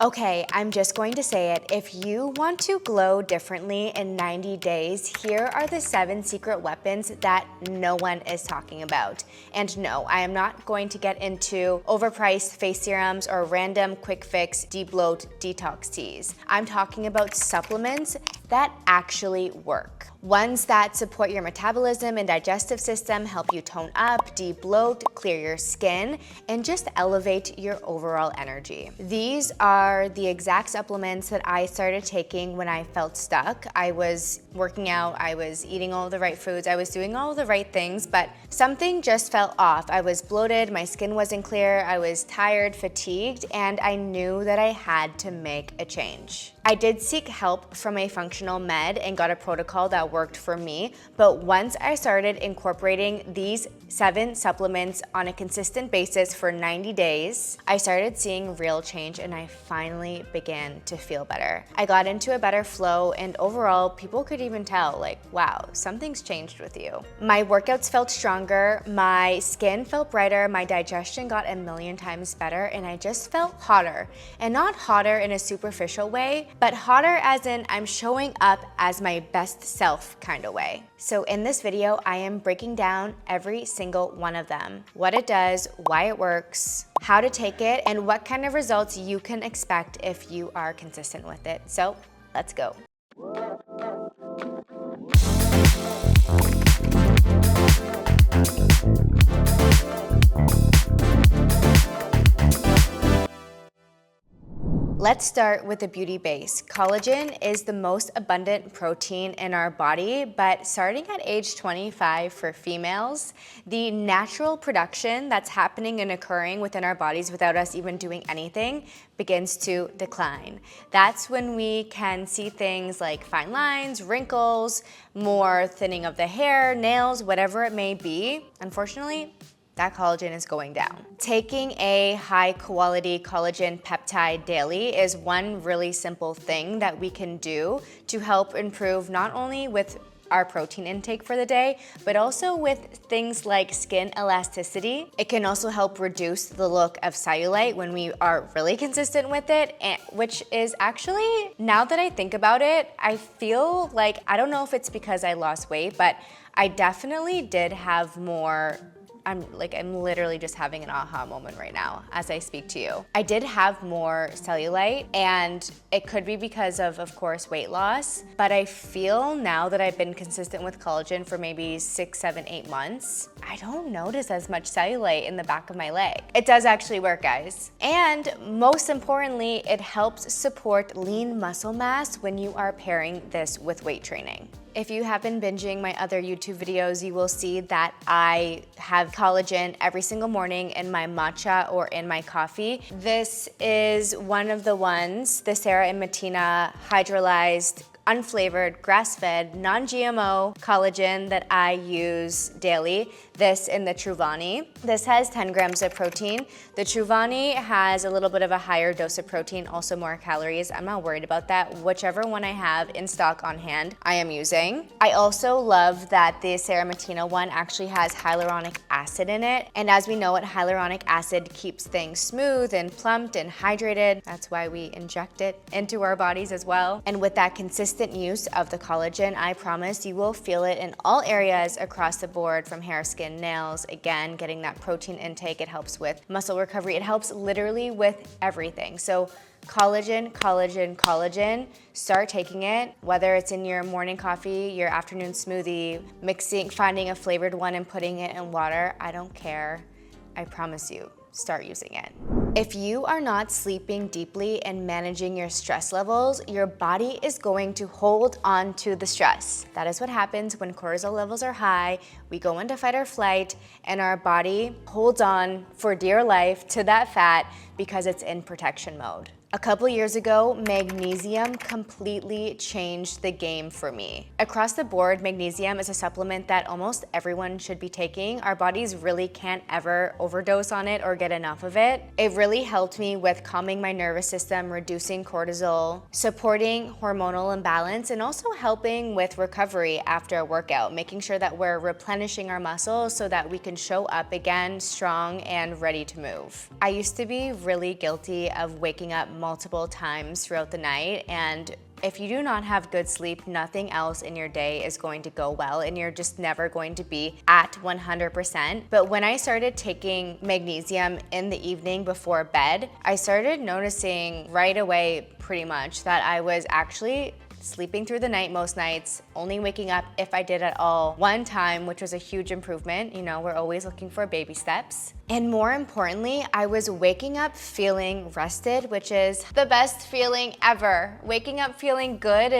Okay, I'm just going to say it. If you want to glow differently in 90 days, here are the 7 secret weapons that no one is talking about. And no, I am not going to get into overpriced face serums or random quick fix debloat detox teas. I'm talking about supplements that actually work. Ones that support your metabolism and digestive system, help you tone up, debloat, clear your skin, and just elevate your overall energy. These are the exact supplements that I started taking when I felt stuck. I was working out, I was eating all the right foods, I was doing all the right things, but something just felt off. I was bloated, my skin wasn't clear, I was tired, fatigued, and I knew that I had to make a change. I did seek help from a functional med and got a protocol that worked for me, but once I started incorporating these 7 supplements on a consistent basis for 90 days, I started seeing real change and I finally began to feel better. I got into a better flow and overall, people could even tell, like, wow, something's changed with you. My workouts felt stronger, my skin felt brighter, my digestion got a million times better, and I just felt hotter. And not hotter in a superficial way, but hotter as in I'm showing up as my best self kind of way. So in this video, I am breaking down every single one of them, what it does, why it works, how to take it, and what kind of results you can expect if you are consistent with it. So let's go. Let's start with the beauty base. Collagen is the most abundant protein in our body, but starting at age 25 for females, the natural production that's happening and occurring within our bodies without us even doing anything begins to decline. That's when we can see things like fine lines, wrinkles, more thinning of the hair, nails, whatever it may be. Unfortunately, that collagen is going down. Taking a high quality collagen peptide daily is one really simple thing that we can do to help improve not only with our protein intake for the day, but also with things like skin elasticity. It can also help reduce the look of cellulite when we are really consistent with it, which is actually, now that I think about it, I feel like, I don't know if it's because I lost weight, but I definitely did have more. I'm literally just having an aha moment right now as I speak to you. I did have more cellulite, and it could be because of course, weight loss, but I feel now that I've been consistent with collagen for maybe 6, 7, 8 months, I don't notice as much cellulite in the back of my leg. It does actually work, guys. And most importantly, it helps support lean muscle mass when you are pairing this with weight training. If you have been binging my other YouTube videos, you will see that I have collagen every single morning in my matcha or in my coffee. This is one of the ones, the Sarah and Martina hydrolyzed, unflavored, grass-fed, non-GMO collagen that I use daily. This in the Truvani. This has 10 grams of protein. The Truvani has a little bit of a higher dose of protein, also more calories. I'm not worried about that. Whichever one I have in stock on hand, I am using. I also love that the Sarah Martina one actually has hyaluronic acid in it. And as we know, hyaluronic acid keeps things smooth and plumped and hydrated. That's why we inject it into our bodies as well. And with that consistent use of the collagen, I promise you will feel it in all areas across the board, from hair, skin, nails. Again, getting that protein intake, it helps with muscle recovery. It helps literally with everything. So collagen, collagen, collagen, start taking it, whether it's in your morning coffee, your afternoon smoothie, mixing, finding a flavored one and putting it in water. I don't care. I promise you, start using it. If you are not sleeping deeply and managing your stress levels, your body is going to hold on to the stress. That is what happens when cortisol levels are high. We go into fight or flight, and our body holds on for dear life to that fat because it's in protection mode. A couple years ago, magnesium completely changed the game for me. Across the board, magnesium is a supplement that almost everyone should be taking. Our bodies really can't ever overdose on it or get enough of it. It really helped me with calming my nervous system, reducing cortisol, supporting hormonal imbalance, and also helping with recovery after a workout, making sure that we're replenishing replenishing our muscles so that we can show up again strong and ready to move. I used to be really guilty of waking up multiple times throughout the night, and if you do not have good sleep, nothing else in your day is going to go well, and you're just never going to be at 100%. But when I started taking magnesium in the evening before bed, I started noticing right away pretty much that I was actually sleeping through the night most nights, only waking up if I did at all one time, which was a huge improvement. You know, we're always looking for baby steps. And more importantly, I was waking up feeling rested, which is the best feeling ever. Waking up feeling good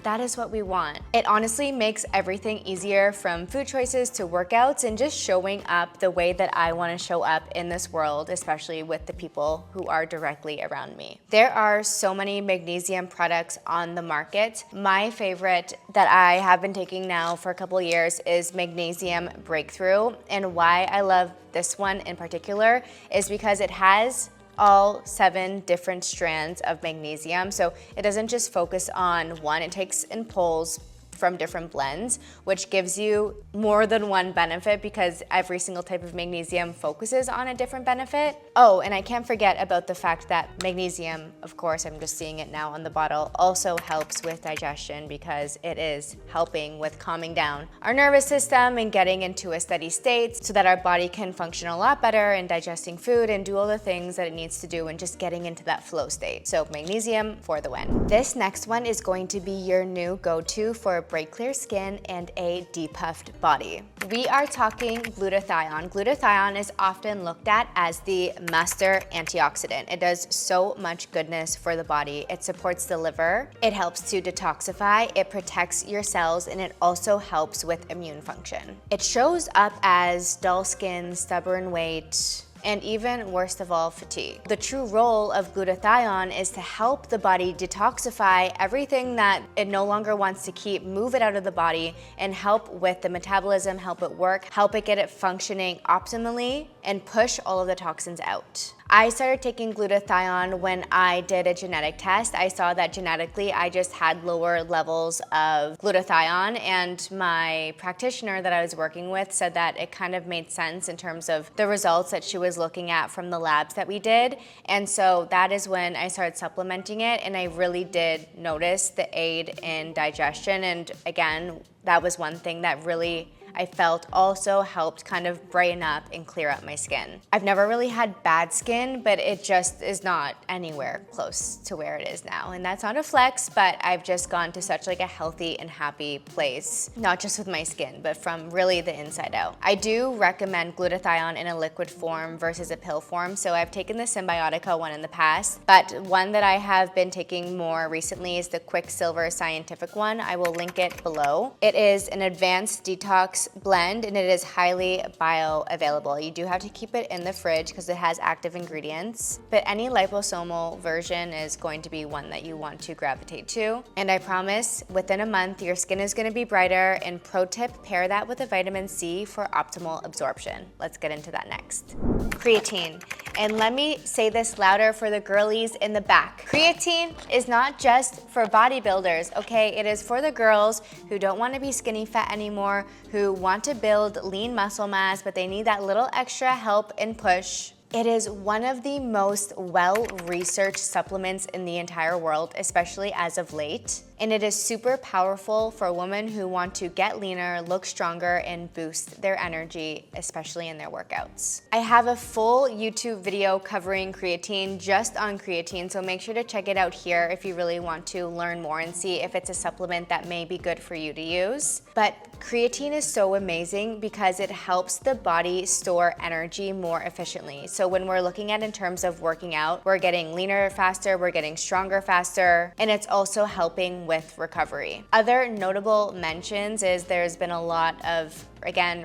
that is what we want. It honestly makes everything easier, from food choices to workouts and just showing up the way that I want to show up in this world, especially with the people who are directly around me. There are so many magnesium products on the market. My favorite that I have been taking now for a couple of years is Magnesium Breakthrough. And why I love this one in particular is because it has all 7 different strands of magnesium. So it doesn't just focus on one, it takes and pulls from different blends, which gives you more than one benefit because every single type of magnesium focuses on a different benefit. Oh, and I can't forget about the fact that magnesium, of course, I'm just seeing it now on the bottle, also helps with digestion because it is helping with calming down our nervous system and getting into a steady state so that our body can function a lot better in digesting food and do all the things that it needs to do and just getting into that flow state. So magnesium for the win. This next one is going to be your new go-to for break clear skin and a depuffed body. We are talking glutathione. Glutathione is often looked at as the master antioxidant. It does so much goodness for the body. It supports the liver, it helps to detoxify, it protects your cells, and it also helps with immune function. It shows up as dull skin, stubborn weight, and even worst of all, fatigue. The true role of glutathione is to help the body detoxify everything that it no longer wants to keep, move it out of the body, and help with the metabolism, help it work, help it get it functioning optimally, and push all of the toxins out. I started taking glutathione when I did a genetic test. I saw that genetically I just had lower levels of glutathione, and my practitioner that I was working with said that it kind of made sense in terms of the results that she was looking at from the labs that we did. And so that is when I started supplementing it, and I really did notice the aid in digestion. And again, that was one thing that really I felt also helped kind of brighten up and clear up my skin. I've never really had bad skin, but it just is not anywhere close to where it is now. And that's not a flex, but I've just gone to such like a healthy and happy place, not just with my skin, but from really the inside out. I do recommend glutathione in a liquid form versus a pill form. So I've taken the Symbiotica one in the past, but one that I have been taking more recently is the Quicksilver Scientific one. I will link it below. It is an advanced detox blend, and it is highly bioavailable. You do have to keep it in the fridge because it has active ingredients, but any liposomal version is going to be one that you want to gravitate to. And I promise within a month your skin is going to be brighter. And pro tip, pair that with a vitamin C for optimal absorption. Let's get into that next. Creatine. And let me say this louder for the girlies in the back. Creatine is not just for bodybuilders, okay? It is for the girls who don't want to be skinny fat anymore, who want to build lean muscle mass, but they need that little extra help and push. It is one of the most well-researched supplements in the entire world, especially as of late. And it is super powerful for women who want to get leaner, look stronger, and boost their energy, especially in their workouts. I have a full YouTube video covering creatine, just on creatine, so make sure to check it out here if you really want to learn more and see if it's a supplement that may be good for you to use. But creatine is so amazing because it helps the body store energy more efficiently. So when we're looking at in terms of working out, we're getting leaner faster, we're getting stronger faster, and it's also helping with recovery. Other notable mentions is there's been a lot of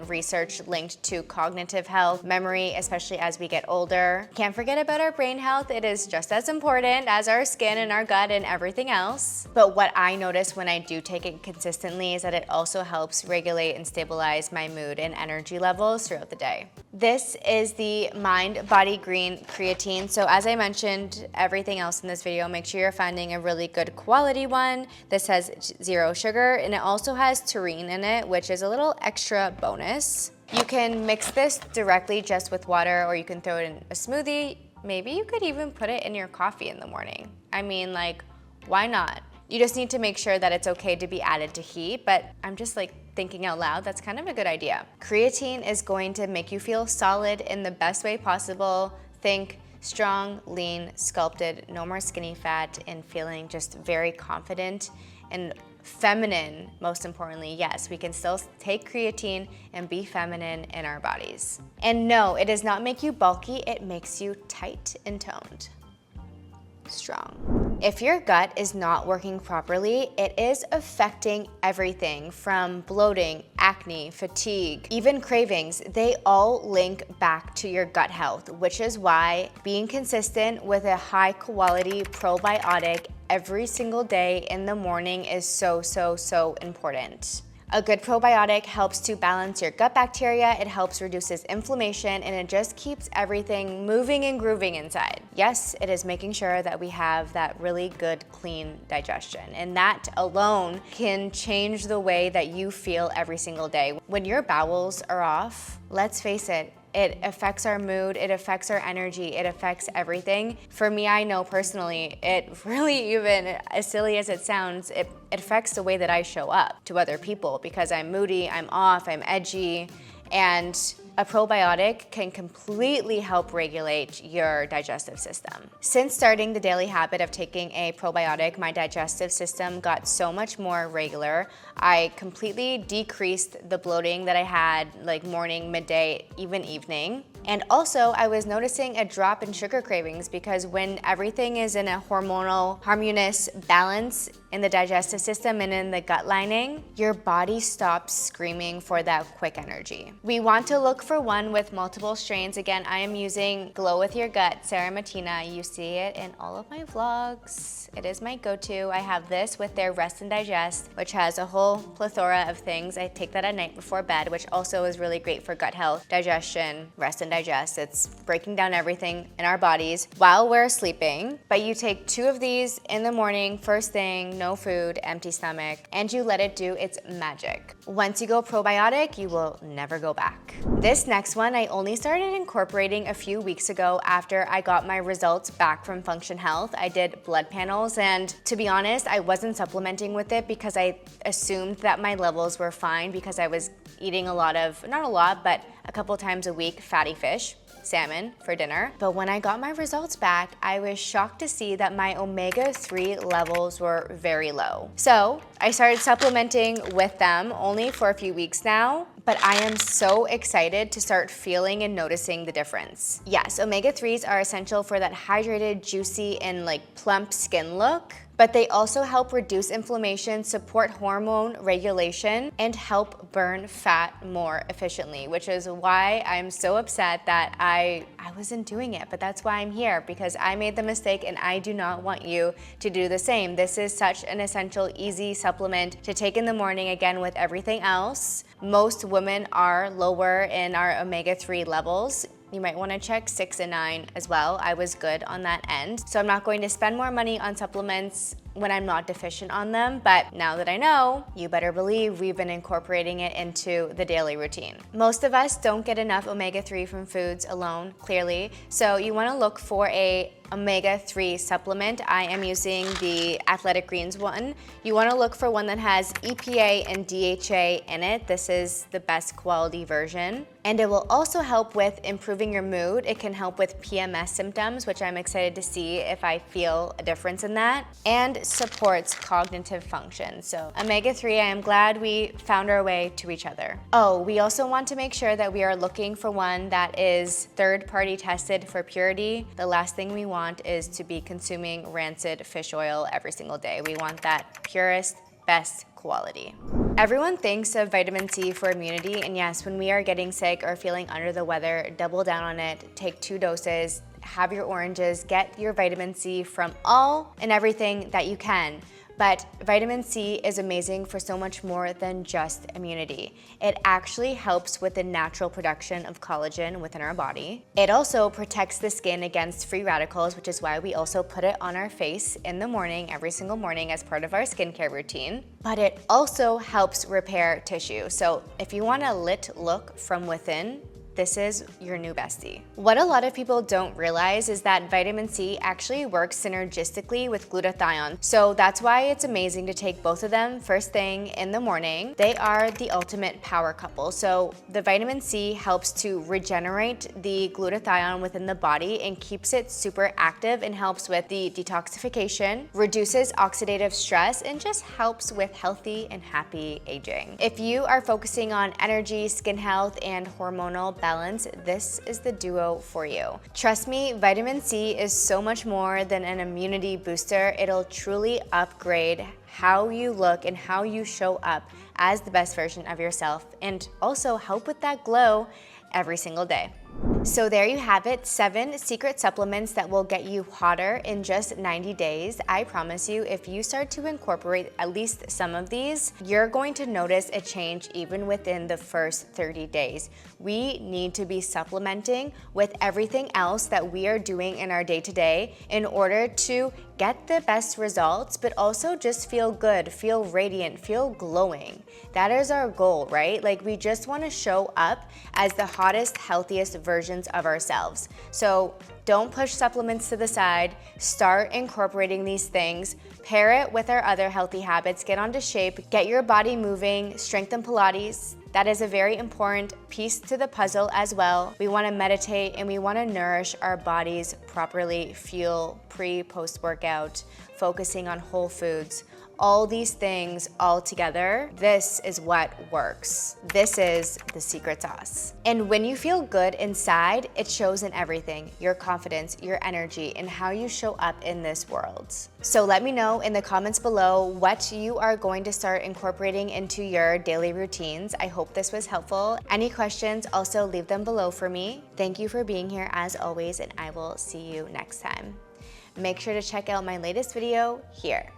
research linked to cognitive health, memory, especially as we get older. Can't forget about our brain health. It is just as important as our skin and our gut and everything else. But what I notice when I do take it consistently is that it also helps regulate and stabilize my mood and energy levels throughout the day. This is the Mind Body Green Creatine. So as I mentioned, everything else in this video, make sure you're finding a really good quality one. This has 0 sugar, and it also has taurine in it, which is a little extra extra bonus. You can mix this directly just with water, or you can throw it in a smoothie. Maybe you could even put it in your coffee in the morning. I mean, like, why not? You just need to make sure that it's okay to be added to heat, but I'm just like thinking out loud, that's kind of a good idea. Creatine is going to make you feel solid in the best way possible. Think strong, lean, sculpted, no more skinny fat, and feeling just very confident and feminine, most importantly. Yes, we can still take creatine and be feminine in our bodies. And no, it does not make you bulky, it makes you tight and toned. Strong. If your gut is not working properly, it is affecting everything from bloating, acne, fatigue, even cravings. They all link back to your gut health, which is why being consistent with a high quality probiotic every single day in the morning is so important. A good probiotic helps to balance your gut bacteria, it helps reduces inflammation, and it just keeps everything moving and grooving inside. Yes, it is making sure that we have that really good, clean digestion. And that alone can change the way that you feel every single day. When your bowels are off, let's face it, it affects our mood, it affects our energy, it affects everything. For me, I know personally, it really, even as silly as it sounds, it affects the way that I show up to other people because I'm moody, I'm off, I'm edgy, and a probiotic can completely help regulate your digestive system. Since starting the daily habit of taking a probiotic, my digestive system got so much more regular. I completely decreased the bloating that I had like morning, midday, even evening. And also I was noticing a drop in sugar cravings because when everything is in a hormonal, harmonious balance in the digestive system and in the gut lining, your body stops screaming for that quick energy. We want to look for one with multiple strains. Again, I am using Glow With Your Gut, Sarah Matina. You see it in all of my vlogs. It is my go-to. I have this with their Rest and Digest, which has a whole plethora of things. I take that at night before bed, which also is really great for gut health, digestion, rest and digest. It's breaking down everything in our bodies while we're sleeping. But you take 2 of these in the morning, first thing, no food, empty stomach, and you let it do its magic. Once you go probiotic, you will never go back. This next one I only started incorporating a few weeks ago after I got my results back from Function Health. I did blood panels, and to be honest, I wasn't supplementing with it because I assumed that my levels were fine because I was eating a lot of, not a lot, but a couple times a week, fatty fish, salmon for dinner. But when I got my results back, I was shocked to see that my omega-3 levels were very low. So I started supplementing with them only for a few weeks now, but I am so excited to start feeling and noticing the difference. Yes, omega-3s are essential for that hydrated, juicy, and like plump skin look, but they also help reduce inflammation, support hormone regulation, and help burn fat more efficiently, which is why I'm so upset that I wasn't doing it, but that's why I'm here, because I made the mistake and I do not want you to do the same. This is such an essential, easy supplement to take in the morning, again, with everything else. Most women are lower in our omega-3 levels. You might want to check 6 and 9 as well. I was good on that end. So I'm not going to spend more money on supplements when I'm not deficient on them, but now that I know, you better believe we've been incorporating it into the daily routine. Most of us don't get enough omega-3 from foods alone, clearly, so you want to look for a omega-3 supplement. I am using the Athletic Greens one. You want to look for one that has EPA and DHA in it. This is the best quality version. And it will also help with improving your mood. It can help with PMS symptoms, which I'm excited to see if I feel a difference in that, and supports cognitive function. So omega-3, I am glad we found our way to each other. Oh, we also want to make sure that we are looking for one that is third-party tested for purity. The last thing we want is to be consuming rancid fish oil every single day. We want that purest, best quality. Everyone thinks of vitamin C for immunity, and yes, when we are getting sick or feeling under the weather, double down on it, take 2 doses, have your oranges, get your vitamin C from all and everything that you can. But vitamin C is amazing for so much more than just immunity. It actually helps with the natural production of collagen within our body. It also protects the skin against free radicals, which is why we also put it on our face in the morning, every single morning as part of our skincare routine. But it also helps repair tissue. So if you want a lit look from within, this is your new bestie. What a lot of people don't realize is that vitamin C actually works synergistically with glutathione. So that's why it's amazing to take both of them first thing in the morning. They are the ultimate power couple. So the vitamin C helps to regenerate the glutathione within the body and keeps it super active and helps with the detoxification, reduces oxidative stress, and just helps with healthy and happy aging. If you are focusing on energy, skin health, and hormonal balance, this is the duo for you. Trust me, vitamin C is so much more than an immunity booster. It'll truly upgrade how you look and how you show up as the best version of yourself, and also help with that glow every single day. So there you have it, 7 secret supplements that will get you hotter in just 90 days. I promise you, if you start to incorporate at least some of these, you're going to notice a change even within the first 30 days. We need to be supplementing with everything else that we are doing in our day-to-day in order to get the best results, but also just feel good, feel radiant, feel glowing. That is our goal, right? Like, we just want to show up as the hottest, healthiest versions of ourselves. So don't push supplements to the side. Start incorporating these things. Pair it with our other healthy habits. Get onto shape, get your body moving, strengthen Pilates. That is a very important piece to the puzzle as well. We want to meditate and we want to nourish our bodies properly, fuel pre, post workout, focusing on whole foods. All these things all together, this is what works. This is the secret sauce. And when you feel good inside, it shows in everything, your confidence, your energy, and how you show up in this world. So let me know in the comments below what you are going to start incorporating into your daily routines. I hope this was helpful. Any questions, also leave them below for me. Thank you for being here as always, and I will see you next time. Make sure to check out my latest video here.